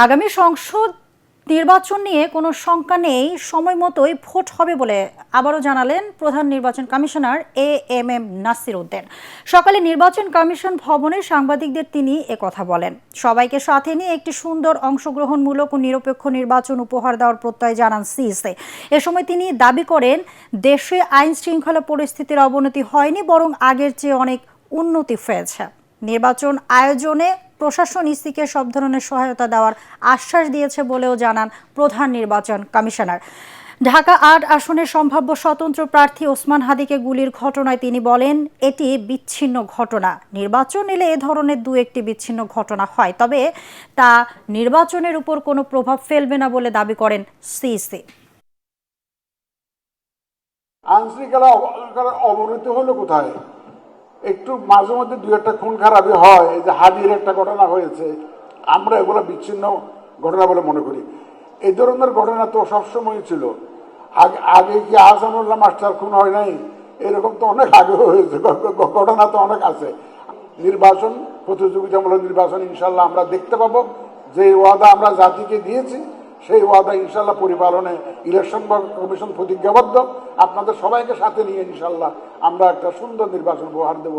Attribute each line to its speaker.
Speaker 1: আগামী সংসদ নির্বাচন নিয়ে কোনো শঙ্কা নেই, সময় মতোই ভোট হবে বলে আবারও জানালেন প্রধান নির্বাচন কমিশনার এএমএম নাসির উদ্দিন। সকালে নির্বাচন কমিশন ভবনে সাংবাদিকদের তিনি একথা বলেন। সবাইকে সাথে নিয়ে একটি সুন্দর, অংশগ্রহণমূলক ও নিরপেক্ষ নির্বাচন উপহার দেওয়ার প্রত্যয় জানান সিইসি। এ সময় তিনি দাবি করেন, দেশে আইন শৃঙ্খলা পরিস্থিতির অবনতি হয়নি, বরং আগের চেয়ে অনেক উন্নতি হয়েছে। নির্বাচন আয়োজনে প্রশাসন ইসিকে সব ধরনের সহায়তা দেওয়ার আশ্বাস দিয়েছে বলেও জানান প্রধান নির্বাচন কমিশনার। ঢাকা ৮ আসনের সম্ভাব্য স্বতন্ত্র প্রার্থী ওসমান হাদিকে গুলির ঘটনায় তিনি বলেন, এটি বিচ্ছিন্ন ঘটনা। নির্বাচন এলে এ ধরনের দু একটি বিচ্ছিন্ন ঘটনা হয়, তবে তা নির্বাচনের উপর কোনো প্রভাব ফেলবে না বলে দাবি করেন সিইসি।
Speaker 2: আইনশৃঙ্খলা অবনতি হলো কোথায়? একটু মাঝে মধ্যে দু একটা খুন খারাপি হয়, এই যে হাদির একটা ঘটনা হয়েছে, আমরা এগুলো বিচ্ছিন্ন ঘটনা বলে মনে করি। এই ধরনের ঘটনা তো সবসময় ছিল। আগে কি আহসানুল্লাহ মাস্টার খুন হয় নাই? এরকম তো অনেক আগে হয়েছে, ঘটনা তো অনেক আছে। নির্বাচন, প্রতিযোগিতামূলক নির্বাচন ইনশাল্লাহ আমরা দেখতে পাবো। যে ওয়াদা আমরা জাতিকে দিয়েছি, সেই ওয়াদা ইনশাল্লাহ পরিপালনে ইলেকশন কমিশন প্রতিজ্ঞাবদ্ধ। আপনাদের সবাইকে সাথে নিয়ে ইনশাল্লাহ আমরা একটা সুন্দর নির্বাচন উপহার দেব।